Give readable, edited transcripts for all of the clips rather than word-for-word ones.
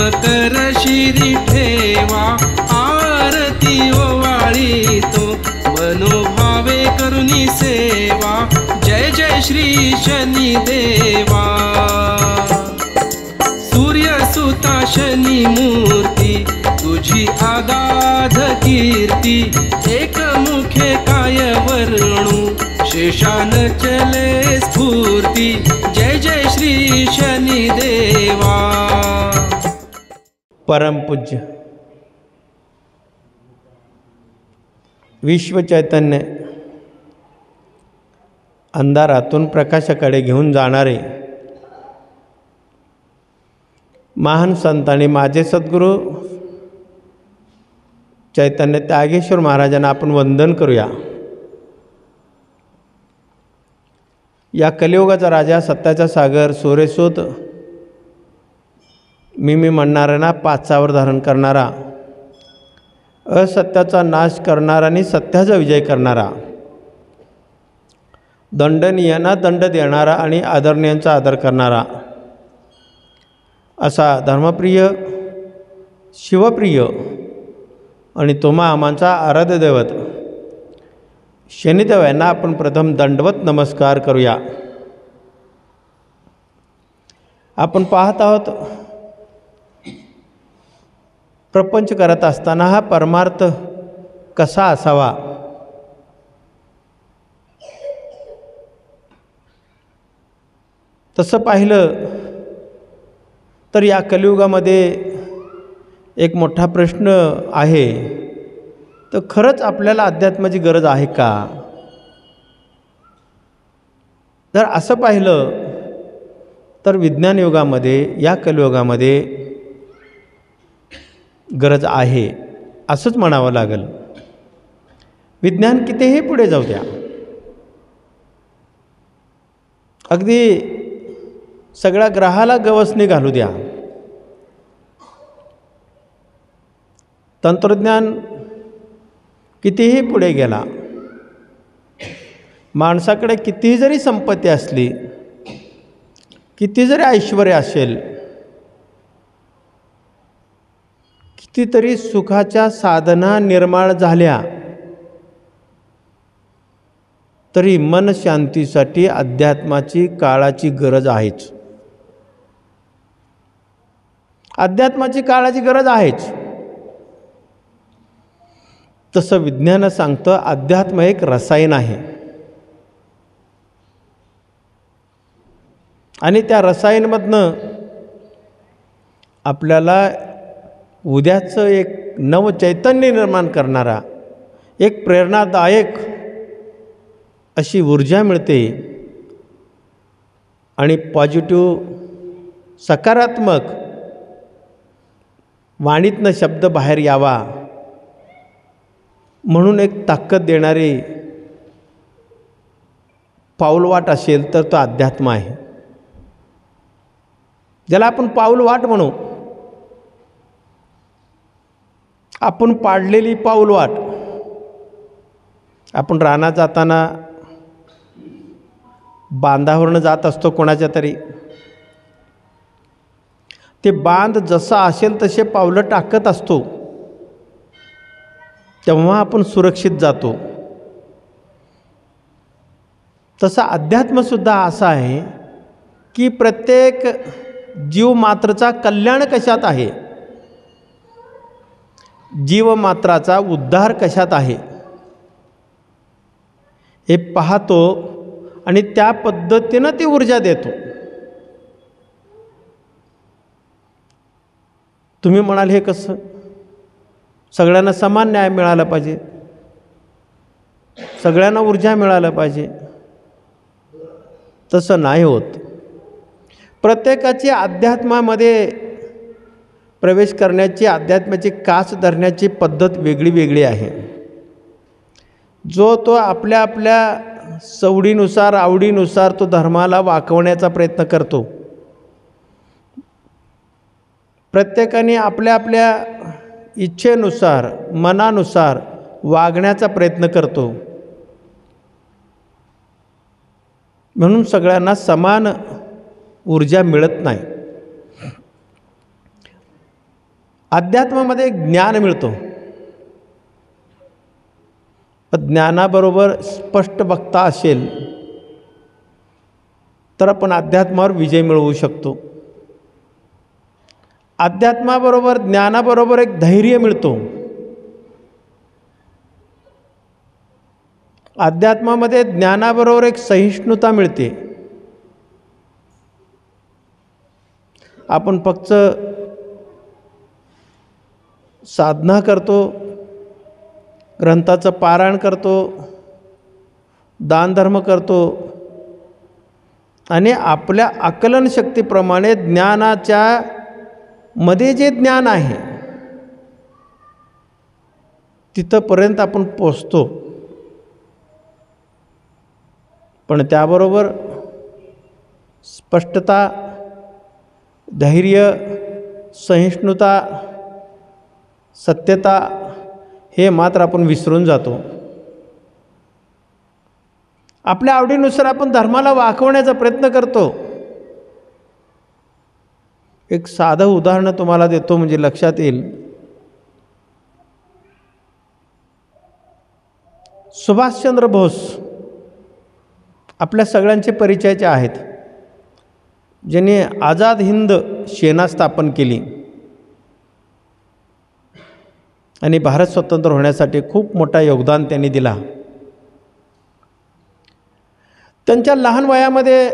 कर शिरी ठेवा, आरती ओवाळी तो मनोभावे करुणी सेवा। जय जय श्री शनी देवा। सूर्यसुता शनी मूर्ती तुझी आगाध कीर्ती, एकमुखे काय वर्णू शेषान चले स्फूर्ती। जय जय श्री शनी देवा। परमपूज्य विश्व चैतन्य अंधारातून प्रकाशाकडे घेऊन जाणारे महान संत आणि माझे सद्गुरू चैतन्य त्यागेश्वर महाराजांना आपण वंदन करूया। या कलियुगाचा राजा, सत्याचा सागर, सूर्यसूत, मी म्हणणाऱ्यांना पाचावर धारण करणारा, असत्याचा नाश करणारा आणि सत्याचा विजय करणारा, दंडनीयांना दंड देणारा आणि आदरणीयांचा आदर करणारा, असा धर्मप्रिय, शिवप्रिय आणि तुम्हा आमांचा आराध्य दैवत शनिदेव यांना आपण प्रथम दंडवत नमस्कार करूया। आपण पाहत आहोत प्रपंच करत असताना हा परमार्थ कसा असावा, तसं पाहिलं तर या कलियुगामध्ये एक मोठा प्रश्न आहे, तर खरंच आपल्याला अध्यात्माची गरज आहे का? जर असं पाहिलं तर विज्ञान युगामध्ये, या कलियुगामध्ये गरज आहे असंच म्हणावं लागेल। विज्ञान कितीही पुढे जाऊ द्या, अगदी सगळ्या ग्रहाला गवसणी घालू द्या, तंत्रज्ञान कितीही पुढे गेला, माणसाकडे कितीही जरी संपत्ती असली, किती जरी ऐश्वर्य असेल, कितीतरी सुखाच्या साधना निर्माण झाल्या, तरी मन शांतीसाठी अध्यात्माची काळाची गरज आहेच। अध्यात्माची काळाची गरज आहेच। तसं विज्ञान सांगतं अध्यात्म एक रसायन आहे आणि त्या रसायनमधनं आपल्याला उद्याचं एक नवचैतन्य निर्माण करणारा, एक प्रेरणादायक अशी ऊर्जा मिळते आणि पॉझिटिव्ह, सकारात्मक वाणीतनं शब्द बाहेर यावा म्हणून एक ताकद देणारी पाऊलवाट असेल तर तो अध्यात्म आहे, ज्याला आपण पाऊलवाट म्हणू। आपण पाडलेली पाऊलवाट, आपण रानात जाताना बांधावरनं जात असतो कोणाच्या तरी, ते बांध जसा असेल तसे पावलं टाकत असतो, तेव्हा आपण सुरक्षित जातो। तसा अध्यात्मसुद्धा असा आहे की प्रत्येक जीवमात्राचा कल्याण कशात आहे, जीवमात्राचा उद्धार कशात आहे हे पाहतो आणि त्या पद्धतीनं ती ऊर्जा देतो। तुम्ही म्हणाल हे कसं? सगळ्यांना समान न्याय मिळाला पाहिजे, सगळ्यांना ऊर्जा मिळालं पाहिजे, तसं नाही होत। प्रत्येकाची अध्यात्मामध्ये प्रवेश करण्याची, अध्यात्माची कास धरण्याची पद्धत वेगळी वेगळी आहे। जो तो आपल्या आपल्या सवडीनुसार, आवडीनुसार तो धर्माला वाकवण्याचा प्रयत्न करतो। प्रत्येकाने आपल्या आपल्या इच्छेनुसार, मनानुसार वागण्याचा प्रयत्न करतो, म्हणून सगळ्यांना समान ऊर्जा मिळत नाही। अध्यात्मामध्ये ज्ञान मिळतो. ज्ञानाबरोबर स्पष्ट बघता असेल तर आपण अध्यात्मावर विजय मिळवू शकतो. अध्यात्माबरोबर ज्ञानाबरोबर एक धैर्य मिळतो. अध्यात्मामध्ये ज्ञानाबरोबर एक सहिष्णुता मिळते. आपण फक्त साधना करतो, ग्रंथाचं पारायण करतो, दानधर्म करतो आणि आपल्या आकलन शक्तीप्रमाणे ज्ञानाच्या मध्ये जे ज्ञान आहे तिथंपर्यंत आपण पोचतो. पण त्याबरोबर स्पष्टता, धैर्य, सहिष्णुता, सत्यता हे मात्र आपण विसरून जातो. आपल्या आवडीनुसार आपण धर्माला वाकवण्याचा प्रयत्न करतो. एक साधं उदाहरण तुम्हाला देतो म्हणजे लक्षात येईल. सुभाषचंद्र बोस आपल्या सगळ्यांचे परिचयाचे आहेत, ज्यांनी आझाद हिंद सेना स्थापन केली आणि भारत स्वतंत्र होण्यासाठी खूप मोठा योगदान त्यांनी दिला. त्यांच्या लहान वयामध्ये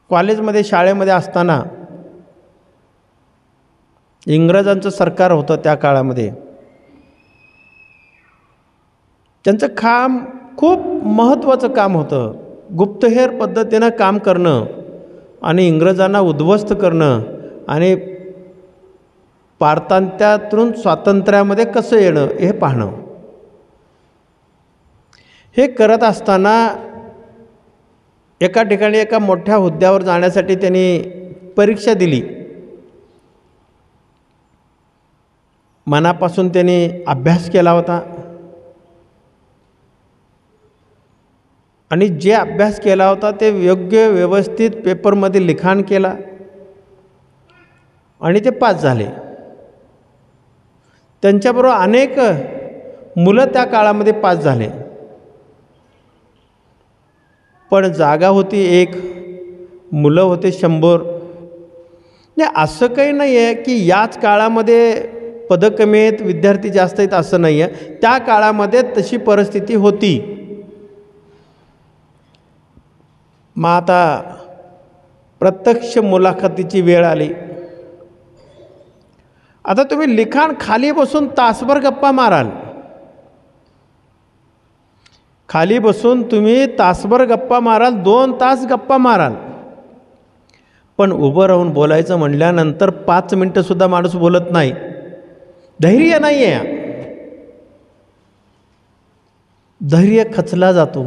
कॉलेजमध्ये शाळेमध्ये असताना इंग्रजांचं सरकार होतं त्या काळामध्ये. त्यांचं काम खूप महत्त्वाचं काम होतं. गुप्तहेर पद्धतीनं काम करणं आणि इंग्रजांना उद्ध्वस्त करणं आणि पारतंत्र्यातून स्वातंत्र्यामध्ये कसं येणं हे पाहणं. हे करत असताना एका ठिकाणी एका मोठ्या हुद्द्यावर जाण्यासाठी त्यांनी परीक्षा दिली. मनापासून त्यांनी अभ्यास केला होता आणि जे अभ्यास केला होता ते योग्य व्यवस्थित पेपरमध्ये लिखाण केला आणि ते पास झाले. त्यांच्याबरोबर अनेक मुलं त्या काळामध्ये पास झाले. पण जागा होती 1, मुलं होते 100. नाही, असं काही नाही आहे की याच काळामध्ये पदं कमी आहेत, विद्यार्थी जास्त आहेत असं नाही आहे. त्या काळामध्ये तशी परिस्थिती होती. मग आता प्रत्यक्ष मुलाखतीची वेळ आली. आता तुम्ही लिखाण खाली बसून तासभर गप्पा माराल. खाली बसून तुम्ही तासभर गप्पा माराल, 2 तास गप्पा माराल. पण उभं राहून बोलायचं म्हणल्यानंतर 5 मिनटंसुद्धा माणूस बोलत नाही. धैर्य नाही आहे. धैर्य खचला जातो.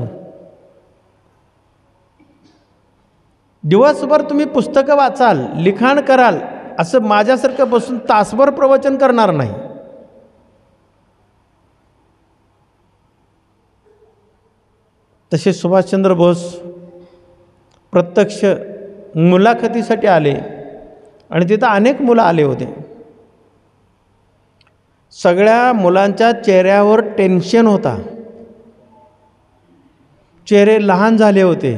दिवसभर तुम्ही पुस्तकं वाचाल, लिखाण कराल, असं माझ्यासारखं बसून तासभर प्रवचन करणार नाही. तसे सुभाषचंद्र बोस प्रत्यक्ष मुलाखतीसाठी आले आणि तिथं अनेक मुलं आले होते. सगळ्या मुलांच्या चेहऱ्यावर टेन्शन होता. चेहरे लहान झाले होते,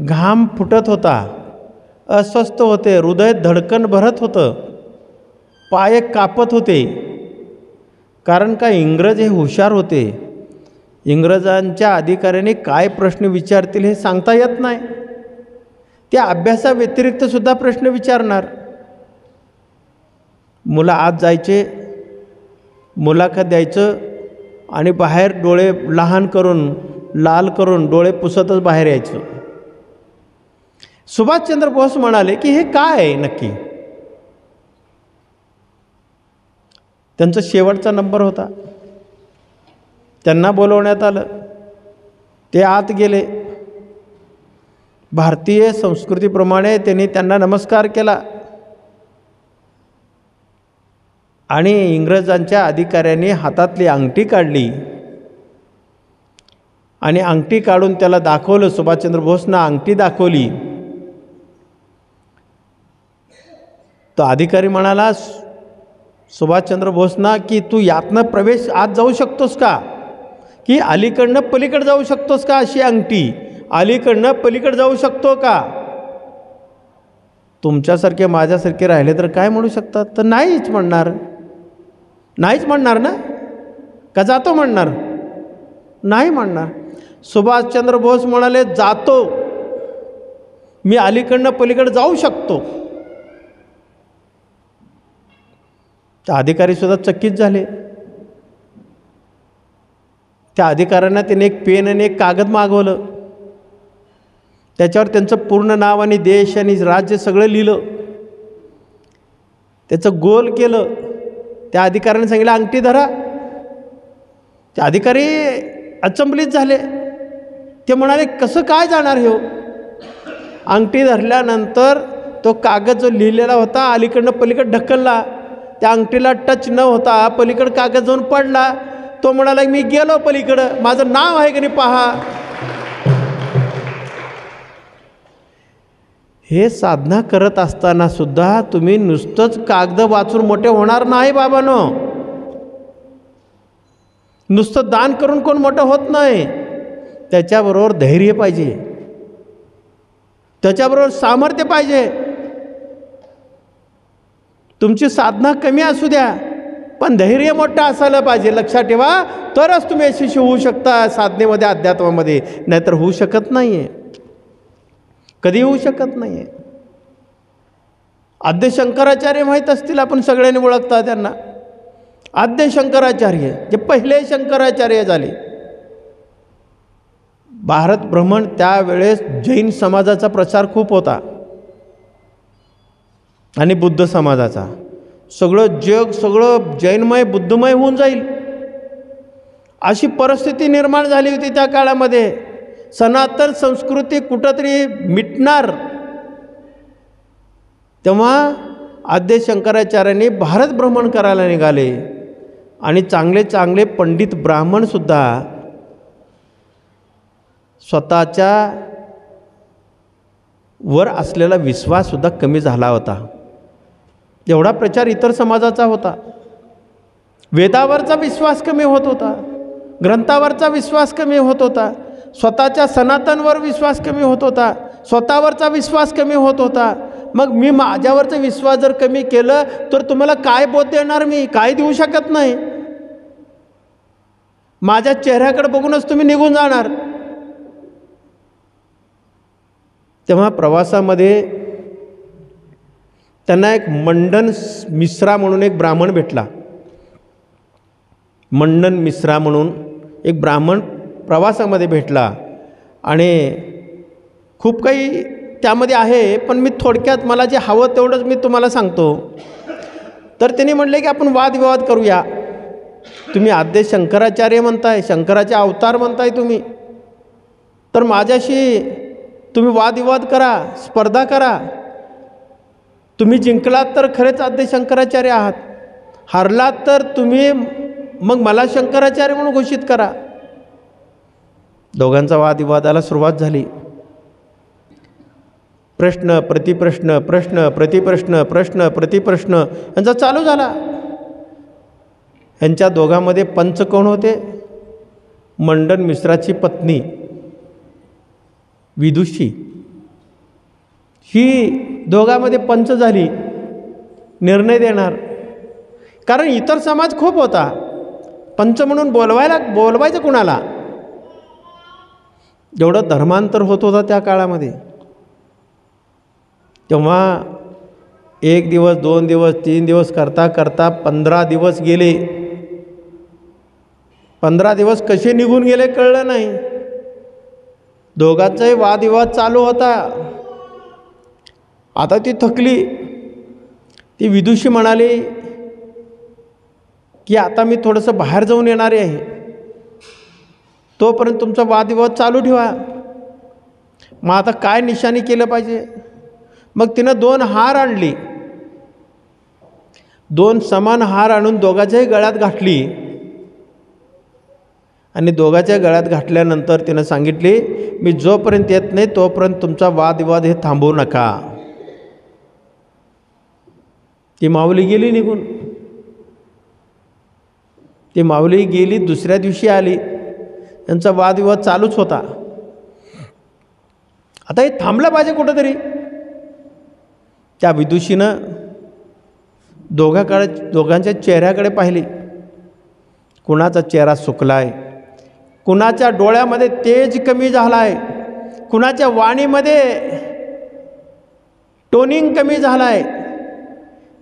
घाम फुटत होता, अस्वस्थ होते, हृदय धडकन भरत होतं, पाय कापत होते. कारण का इंग्रज हे हुशार होते. इंग्रजांच्या अधिकाऱ्यांनी काय प्रश्न विचारतील हे सांगता येत नाही. त्या अभ्यासाव्यतिरिक्त सुद्धा प्रश्न विचारणार. मुलं आत जायचे, मुलाखत द्यायचं आणि बाहेर डोळे लहान करून, लाल करून डोळे पुसतच बाहेर यायचं. सुभाषचंद्र बोस म्हणाले की हे काय आहे नक्की. त्यांचा शेवटचा नंबर होता. त्यांना बोलवण्यात आलं. ते आत गेले. भारतीय संस्कृतीप्रमाणे त्यांनी त्यांना नमस्कार केला आणि इंग्रजांच्या अधिकाऱ्यांनी हातातली अंगठी काढली आणि अंगठी काढून त्याला दाखवलं. सुभाषचंद्र बोसना अंगठी दाखवली तो अधिकारी म्हणाला सुभाषचंद्र बोसना की तू यातनं प्रवेश आत जाऊ शकतोस का, की अलीकडनं पलीकडे जाऊ शकतोस का, अशी अंगठी अलीकडनं पलीकडे जाऊ शकतो का. तुमच्यासारखे माझ्यासारखे राहिले तर काय म्हणू शकतात, तर नाहीच म्हणणार. नाहीच म्हणणार ना, का जातो म्हणणार, नाही म्हणणार. सुभाषचंद्र बोस म्हणाले जातो, मी अलीकडनं पलीकडे जाऊ शकतो. त्या अधिकारीसुद्धा चकित झाले. त्या अधिकाऱ्यांना त्याने एक पेन आणि एक कागद मागवलं. त्याच्यावर त्यांचं पूर्ण नाव आणि देश आणि राज्य सगळं लिहिलं. त्याचं गोल केलं. त्या अधिकाऱ्याने सांगितलं अंगठी धरा. ते अधिकारी अचंबित झाले. ते म्हणाले कसं काय जाणार हे. अंगठी धरल्यानंतर तो कागद जो लिहिलेला होता अलीकडनं पलीकडे ढकलला. त्या अंगठीला टच न होता पलीकडं कागद जाऊन पडला. तो म्हणाला मी गेलो पलीकडं, माझं नाव आहे की नाही पहा. हे साधना करत असताना सुद्धा तुम्ही नुसतंच कागद वाचून मोठे होणार नाही बाबांनो. नुसतं दान करून कोण मोठं होत नाही. त्याच्याबरोबर धैर्य पाहिजे, त्याच्याबरोबर सामर्थ्य पाहिजे. तुमची साधना कमी असू द्या पण धैर्य मोठं असायला पाहिजे. लक्षात ठेवा, तरच तुम्ही यशस्वी होऊ शकता साधनेमध्ये, अध्यात्मामध्ये. नाहीतर होऊ शकत नाही आहे, कधी होऊ शकत नाही आहे. आद्य शंकराचार्य माहीत असतील, आपण सगळ्यांनी ओळखता त्यांना. आद्य शंकराचार्य जे पहिले शंकराचार्य झाले. भारत भ्रमण त्यावेळेस जैन समाजाचा प्रचार खूप होता आणि बुद्ध समाजाचा. सगळं जग सगळं जैनमय बुद्धमय होऊन जाईल अशी परिस्थिती निर्माण झाली होती त्या काळामध्ये. सनातन संस्कृती कुठंतरी मिटणार. तेव्हा आद्य शंकराचार्यांनी भारत भ्रमण करायला निघाले आणि चांगले चांगले पंडित ब्राह्मणसुद्धा स्वतःच्या वर असलेला विश्वाससुद्धा कमी झाला होता. एवढा प्रचार इतर समाजाचा होता. वेदावरचा विश्वास कमी होत होता, ग्रंथावरचा विश्वास कमी होत होता, स्वतःच्या सनातनवर विश्वास कमी होत होता, स्वतःवरचा विश्वास कमी होत होता. मग मी माझ्यावरचा विश्वास जर कमी केलं तर तुम्हाला काय बोध देणार, मी काय देऊ शकत नाही. माझ्या चेहऱ्याकडे बघूनच तुम्ही निघून जाणार. तेव्हा प्रवासामध्ये त्यांना एक मंडन मिश्रा म्हणून एक ब्राह्मण भेटला. मंडन मिश्रा म्हणून एक ब्राह्मण प्रवासामध्ये भेटला आणि खूप काही त्यामध्ये आहे, पण मी थोडक्यात मला जे हवं तेवढंच मी तुम्हाला सांगतो. तर त्यांनी म्हटले की आपण वादविवाद करूया. तुम्ही आद्य शंकराचार्य म्हणताय, शंकराचे अवतार म्हणताय तुम्ही, तर माझ्याशी तुम्ही वादविवाद करा, स्पर्धा करा. तुम्ही जिंकलात तर खरेच आद्य शंकराचार्य आहात, हारलात तर तुम्ही मग मला शंकराचार्य म्हणून घोषित करा. दोघांचा वादविवादाला सुरुवात झाली. प्रश्न प्रतिप्रश्न, प्रश्न प्रतिप्रश्न, प्रश्न प्रतिप्रश्न यांचा चालू झाला. यांच्या दोघांमध्ये पंच कोण होते? मंडन मिश्राची पत्नी विदुषी, ही दोघांमध्ये पंच झाली, निर्णय देणार. कारण इतर समाज खूप होता, पंच म्हणून बोलवायचं कुणाला? एवढं धर्मांतर होत होता त्या काळामध्ये. तेव्हा 1 दिवस 2 दिवस 3 दिवस करता करता 15 दिवस गेले. 15 दिवस कसे निघून गेले कळलं नाही. दोघांचाही वादविवाद चालू होता. आता ती थकली. ती विदुषी म्हणाली की आता मी थोडंसं बाहेर जाऊन येणार आहे, तोपर्यंत तुमचा वादविवाद चालू ठेवा. मग आता काय निशाणी केलं पाहिजे? मग तिनं 2 हार आणली. 2 समान हार आणून दोघांच्याही गळ्यात घातली आणि दोघांच्या गळ्यात घातल्यानंतर तिनं सांगितली, मी जोपर्यंत येत नाही तोपर्यंत तुमचा वादविवाद हे थांबवू नका. ती माऊली गेली निघून. ती माऊली गेली, दुसऱ्या दिवशी आली. यांचा वादविवाद चालूच होता. आता हे थांबलं पाहिजे कुठंतरी. त्या विदुषीनं दोघांच्या चेहऱ्याकडे पाहिली. कुणाचा चेहरा सुकलाय, कुणाच्या डोळ्यामध्ये तेज कमी झालाय, कुणाच्या वाणीमध्ये टोनिंग कमी झालाय,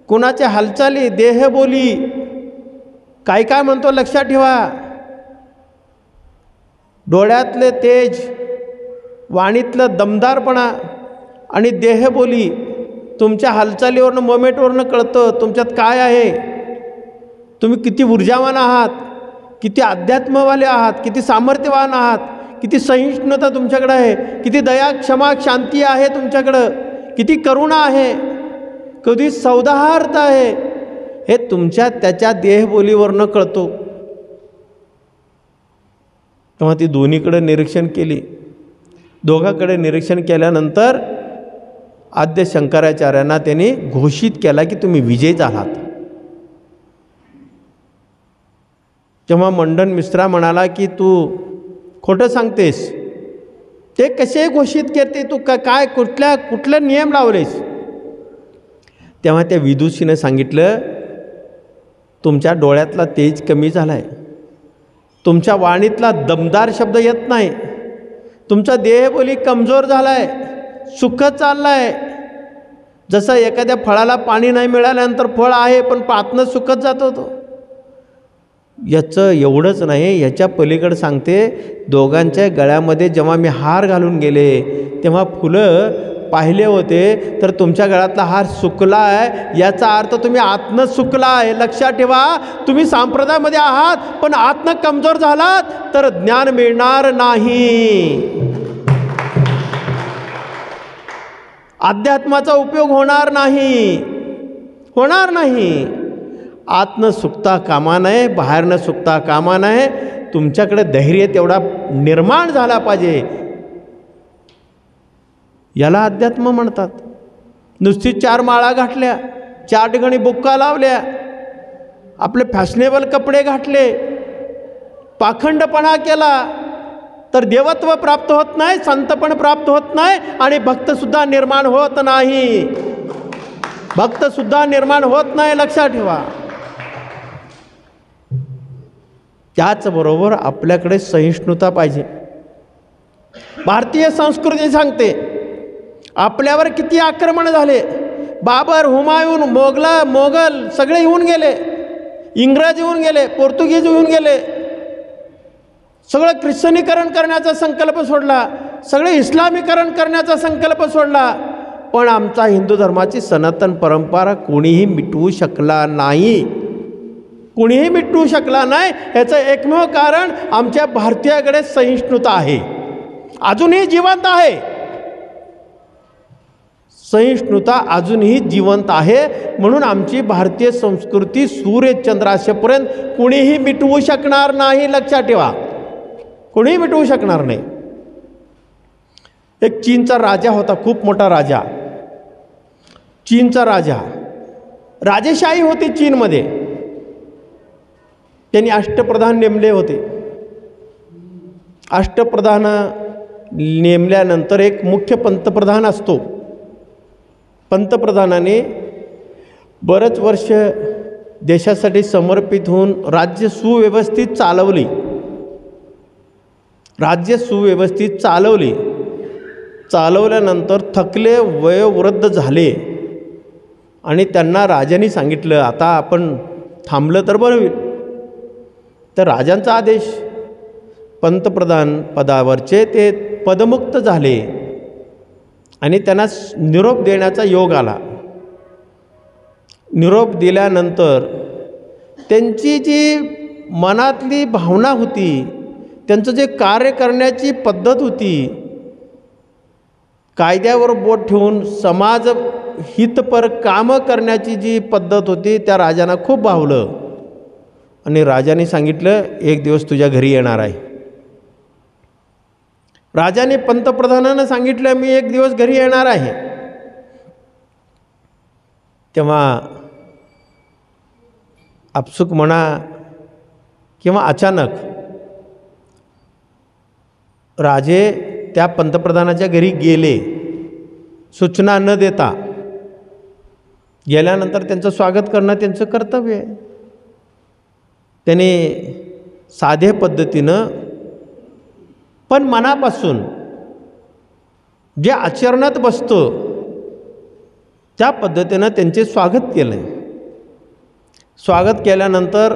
कुणाच्या हालचाली, देहबोली, काय म्हणतो लक्षात ठेवा. डोळ्यातले तेज, वाणीतलं दमदारपणा आणि देहबोली तुमच्या हालचालीवरनं, मोमेंटवरनं कळतं तुमच्यात काय आहे. तुम्ही किती ऊर्जावान आहात, किती अध्यात्मवाले आहात, किती सामर्थ्यवान आहात, किती सहिष्णुता तुमच्याकडं आहे, किती दया, क्षमा, शांती आहे तुमच्याकडं, किती करुणा आहे, कधी सौदार्थ आहे, हे तुमच्या त्याच्या देहबोलीवरनं कळतो. तेव्हा ती दोन्हीकडे निरीक्षण केली. दोघांकडे निरीक्षण केल्यानंतर आद्य शंकराचार्यांना त्यांनी घोषित केला की तुम्ही विजयी झालात. तेव्हा मंडन मिश्रा म्हणाला की तू खोटं सांगतेस. ते कसे घोषित करते तू, काय कुठला नियम लावलेस. तेव्हा त्या विदुषीनं सांगितलं, तुमच्या डोळ्यातला तेज कमी झाला आहे, तुमच्या वाणीतला दमदार शब्द येत नाही, तुमचा देहबोली कमजोर झाला आहे, सुखत चालला आहे. जसं एखाद्या फळाला पाणी नाही मिळाल्यानंतर फळ आहे पण पातनं सुकत जातो तो. याचं एवढंच नाही, याच्या पलीकडे सांगते, दोघांच्या गळ्यामध्ये जेव्हा मी हार घालून गेले तेव्हा फुलं पाहिले होते, तर तुमच्या गळ्यातला हार सुकला आहे. याचा अर्थ तुम्ही आतनं सुकला आहे. लक्षात ठेवा, तुम्ही संप्रदायामध्ये आहात पण आतनं कमजोर झालात तर ज्ञान मिळणार नाही, अध्यात्माचा उपयोग होणार नाही. आतनं सुकता कामा नये, बाहेरनं सुकता कामा नये. तुमच्याकडे धैर्य तेवढा निर्माण झाला पाहिजे. याला अध्यात्म म्हणतात. नुसती 4 माळा घातल्या, 4 ठिकाणी बुक्का लावल्या, आपले फॅशनेबल कपडे घातले, पाखंडपणा केला तर देवत्व प्राप्त होत नाही, संतपण प्राप्त होत नाही आणि भक्तसुद्धा निर्माण होत नाही. लक्षात ठेवा. त्याचबरोबर आपल्याकडे सहिष्णुता पाहिजे. भारतीय संस्कृती सांगते आपल्यावर किती आक्रमण झाले. बाबर, हुमायून, मोगल सगळे येऊन गेले, इंग्रज येऊन गेले, पोर्तुगीज येऊन गेले, सगळं ख्रिश्चनीकरण करण्याचा संकल्प सोडला, सगळे इस्लामीकरण करण्याचा संकल्प सोडला, पण आमचा हिंदू धर्माची सनातन परंपरा कोणीही मिटवू शकला नाही. याचं एकमेव कारण आमच्या भारतीयाकडे सहिष्णुता आहे, अजूनही जिवंत आहे. सहिष्णुता अजूनही जिवंत आहे. म्हणून आमची भारतीय संस्कृती सूर्यचंद्राशेपर्यंत कुणीही मिटवू शकणार नाही. लक्षात ठेवा, कोणीही मिटवू शकणार नाही. एक चीनचा राजा होता, खूप मोठा राजा. चीनचा राजा, राजेशाही होती चीनमध्ये. त्यांनी अष्टप्रधान नेमले होते. अष्टप्रधान नेमल्यानंतर एक मुख्य पंतप्रधान असतो. पंतप्रधानाने बरेच वर्ष देशासाठी समर्पित होऊन राज्य सुव्यवस्थित चालवली. चालवल्यानंतर थकले, वयोवृद्ध झाले आणि त्यांना राजाने सांगितलं, आता आपण थांबलं तर बरं होईल. तर राजांचा आदेश, पंतप्रधान पदावरचे ते पदमुक्त झाले आणि त्यांना निरोप देण्याचा योग आला. निरोप दिल्यानंतर त्यांची जी मनातली भावना होती, त्यांचं जे कार्य करण्याची पद्धत होती, कायद्यावर बोट ठेवून समाज हितपर कामं करण्याची जी पद्धत होती, त्या राजांना खूप भावलं आणि राजाने सांगितलं, एक दिवस तुझ्या घरी येणार आहे. राजाने पंतप्रधानांना सांगितलं, मी एक दिवस घरी येणार आहे. तेव्हा आपसुक म्हणा किंवा अचानक राजे त्या पंतप्रधानाच्या घरी गेले, सूचना न देता. गेल्यानंतर त्यांचं स्वागत करणं त्यांचं कर्तव्य आहे. त्याने साध्या पद्धतीनं पण मनापासून जे आचरणात बसतं त्या पद्धतीनं त्यांचे स्वागत केलं. स्वागत केल्यानंतर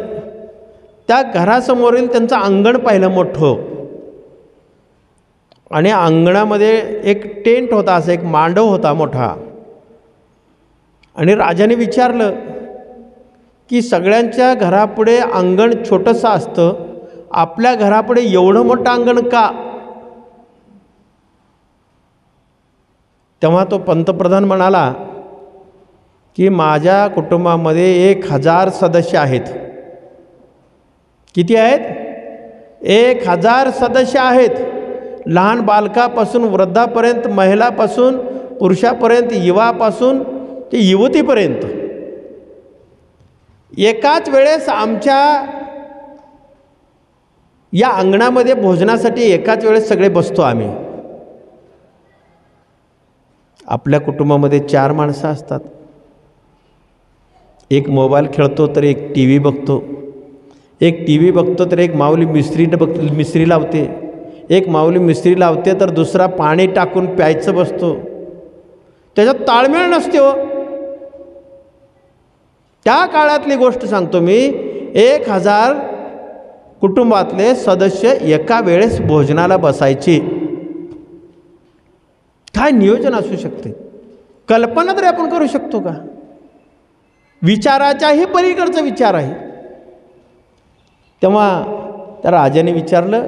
त्या घरासमोरील त्यांचं अंगण पाहिलं मोठं, आणि अंगणामध्ये एक टेंट होता, असा एक मांडव होता मोठा. आणि राजाने विचारलं की सगळ्यांच्या घरापुढे अंगण छोटंसं असतं, आपल्या घरापुढे एवढं मोठं अंगण का? तेव्हा तो पंतप्रधान म्हणाला की माझ्या कुटुंबामध्ये 1000 सदस्य आहेत. किती आहेत? 1000 सदस्य आहेत. लहान बालकापासून वृद्धापर्यंत, महिलापासून पुरुषापर्यंत, युवापासून ते युवतीपर्यंत. एकाच वेळेस आमच्या या अंगणामध्ये भोजनासाठी एकाच वेळेस सगळे बसतो आम्ही. आपल्या कुटुंबामध्ये 4 माणसं असतात. एक मोबाईल खेळतो तर एक टी व्ही बघतो, एक टी व्ही बघतो तर एक माऊली मिस्त्री लावते, एक माऊली मिस्त्री लावते तर दुसरा पाणी टाकून प्यायचं बसतो. त्याच्यात ताळमेळ नसते हो. त्या काळातली गोष्ट सांगतो मी. 1000 कुटुंबातले सदस्य एका वेळेस भोजनाला बसायचे. काय नियोजन असू शकते? कल्पना तरी आपण करू शकतो का? विचाराच्याही पलीकडचा विचार आहे. तेव्हा त्या राजाने विचारलं,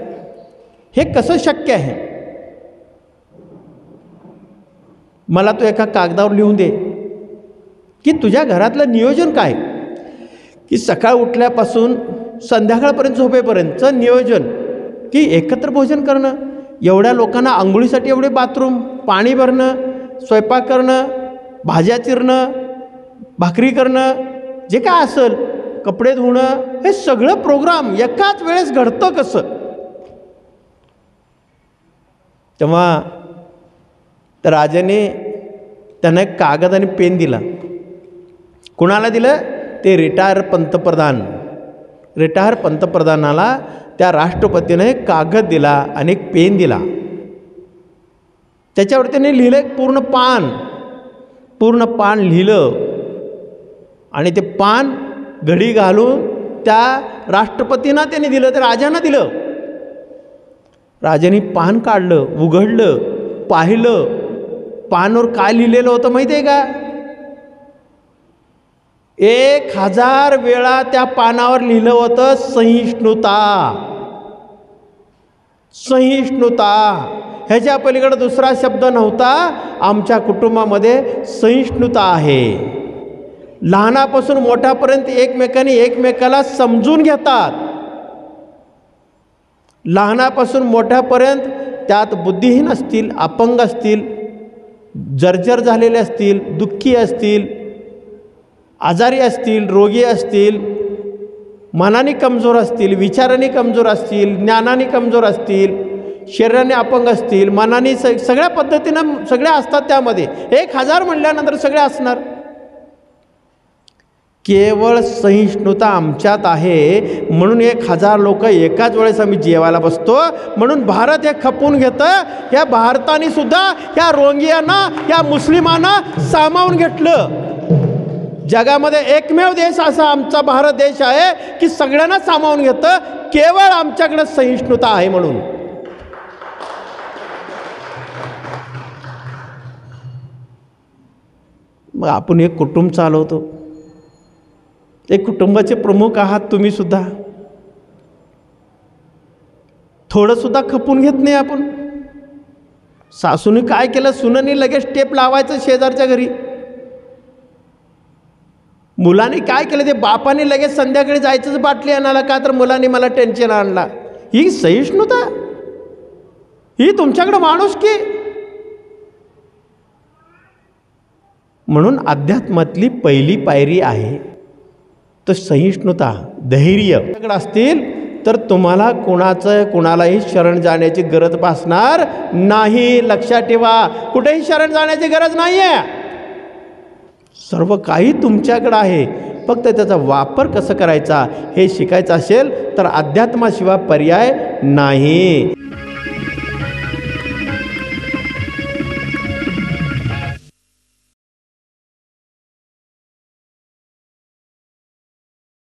हे कसं शक्य आहे? मला तो एका कागदावर लिहून दे की तुझ्या घरातलं नियोजन काय, की सकाळ उठल्यापासून संध्याकाळपर्यंत झोपेपर्यंतचं नियोजन, की एकत्र भोजन करणं, एवढ्या लोकांना आंघोळीसाठी एवढे बाथरूम, पाणी भरणं, स्वयंपाक करणं, भाज्या चिरणं, भाकरी करणं, जे काय असेल, कपडे धुणं, हे सगळं प्रोग्राम एकाच वेळेस घडतं कसं? तेव्हा त्या राजाने त्यांना एक कागद आणि पेन दिला. कुणाला दिलं? ते रिटायर पंतप्रधानाला त्या राष्ट्रपतीने एक कागद दिला आणि एक पेन दिला. त्याच्यावर त्याने लिहिलं एक पूर्ण पान लिहिलं, आणि ते पान घडी घालून त्या राष्ट्रपतींना त्याने दिलं, त्या राजांना दिलं. राजाने पान काढलं, उघडलं, पाहिलं. पानावर काय लिहिलेलं होतं माहिती आहे का? 1000 वेळा त्या पानावर लिहिलं होतं सहिष्णुता. ह्याच्या पलीकडे दुसरा शब्द नव्हता. आमच्या कुटुंबामध्ये सहिष्णुता आहे. लहानापासून मोठ्यापर्यंत एकमेकाला समजून घेतात. लहानापासून मोठ्यापर्यंत त्यात बुद्धिहीन असतील, अपंग असतील, जर्जर झालेले असतील, दुःखी असतील, आजारी असतील, रोगी असतील, मनाने कमजोर असतील, विचाराने कमजोर असतील, ज्ञानाने कमजोर असतील, शरीराने अपंग असतील, मनाने सगळ्या पद्धतीनं सगळे असतात. त्यामध्ये 1000 म्हणल्यानंतर सगळे असणार. केवळ सहिष्णुता आमच्यात आहे म्हणून 1000 लोक एकाच वेळेस आम्ही जेवायला बसतो. म्हणून भारत हे खपवून घेतं. या भारताने सुद्धा या रोंगियांना, या मुस्लिमांना सामावून घेतलं. जगामध्ये एकमेव देश असा आमचा भारत देश आहे की सगळ्यांना सामावून घेतं. केवळ आमच्याकडे सहिष्णुता आहे म्हणून. मग आपण एक कुटुंब चालवतो. एक कुटुंबाचे प्रमुख आहात तुम्ही सुद्धा. थोडं सुद्धा खपून घेत नाही आपण. सासूने काय केलं, सुनेने लगेच टेप लावायचं शेजारच्या घरी. मुलाने काय केलं, ते बापाने लगेच संध्याकाळी जायचंच बाटली आणायला, का तर मुलाने मला टेन्शन आणला. ही सहिष्णुता? ही तुमच्याकडे माणूस की? म्हणून अध्यात्मातली पहिली पायरी आहे तो सहिष्णुता, धैर्य असतील तर तुम्हाला कुणालाही शरण जाण्याची गरज भासणार नाही. लक्षात ठेवा, कुठेही शरण जाण्याची गरज नाही आहे. सर्व काही तुमच्याकडं आहे. फक्त त्याचा वापर कसं करायचा हे शिकायचं असेल तर अध्यात्माशिवाय पर्याय नाही.